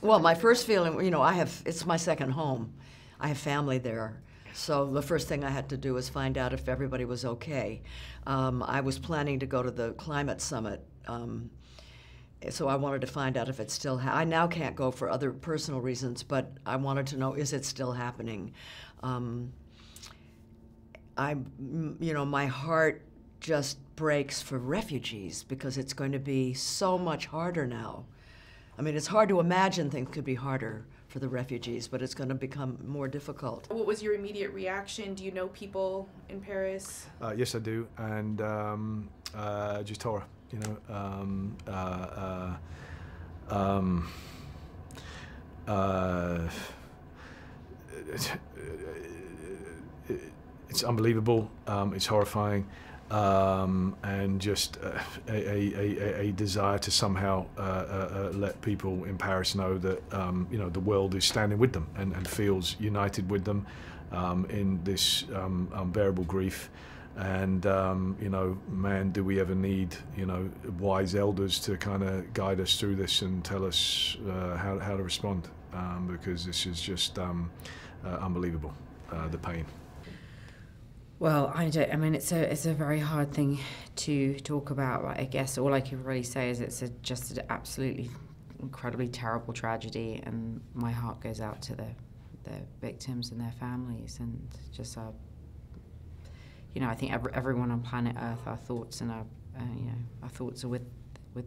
Well, my first feeling, you know, it's my second home. I have family there. So the first thing I had to do was find out if everybody was okay. I was planning to go to the climate summit, so I wanted to find out if it's still I now can't go for other personal reasons, but I wanted to know, is it still happening? You know, my heart just breaks for refugees because it's going to be so much harder now. I mean, it's hard to imagine things could be harder for the refugees, but it's going to become more difficult. What was your immediate reaction? Do you know people in Paris? Yes, I do, and just horror, you know. It's unbelievable, it's horrifying, and just a desire to somehow let people in Paris know that you know, the world is standing with them and feels united with them in this unbearable grief. And you know, man, do we ever need, you know, wise elders to kind of guide us through this and tell us how to respond, because this is just unbelievable, the pain. Well, I mean, it's a very hard thing to talk about. I guess all I can really say is it's just an absolutely incredibly terrible tragedy, and my heart goes out to the victims and their families, and just you know, I think everyone on planet Earth, our thoughts and you know, our thoughts are with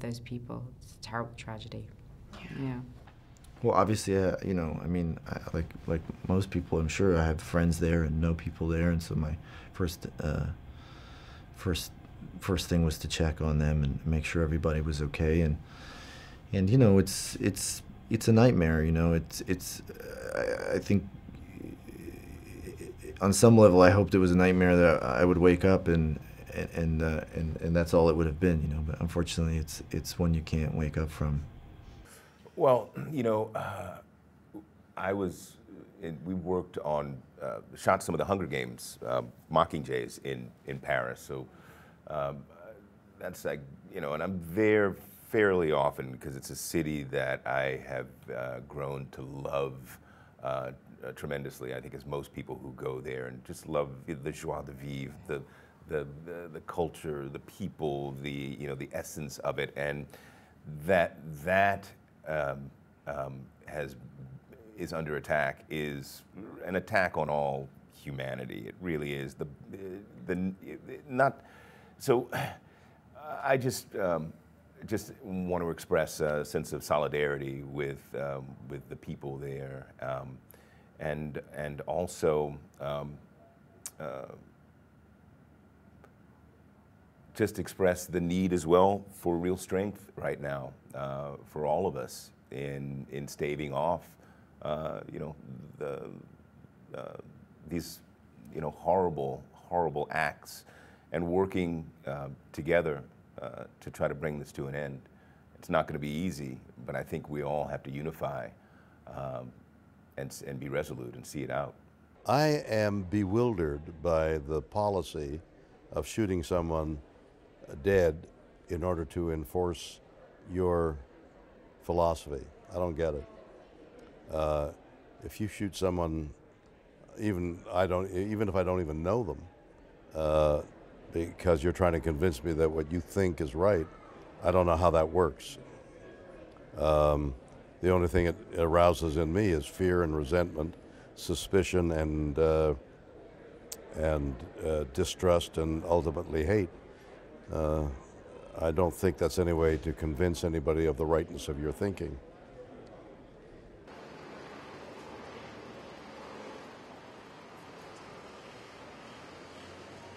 those people. It's a terrible tragedy. Yeah. Well, obviously, you know, I mean, like most people, I'm sure I have friends there and know people there, and so my first thing was to check on them and make sure everybody was okay, and you know, it's a nightmare, you know. I think on some level, I hoped it was a nightmare that I would wake up and that's all it would have been, you know. But unfortunately, it's one you can't wake up from. Well, you know, we worked on, shot some of the Hunger Games Mockingjays in Paris. So that's like, you know, and I'm there fairly often because it's a city that I have grown to love tremendously. I think as most people who go there, and just love the joie de vivre, the culture, the people, you know, the essence of it, and that is under attack, is an attack on all humanity. It really is. I just want to express a sense of solidarity with the people there, and also just express the need as well for real strength right now for all of us in staving off, you know, these, you know, horrible acts, and working together to try to bring this to an end. It's not going to be easy, but I think we all have to unify and be resolute and see it out. I am bewildered by the policy of shooting someone dead in order to enforce your philosophy. I don't get it. If you shoot someone, even if I don't even know them, because you're trying to convince me that what you think is right, I don't know how that works. The only thing it arouses in me is fear and resentment, suspicion and distrust, and ultimately hate. I don't think that's any way to convince anybody of the rightness of your thinking.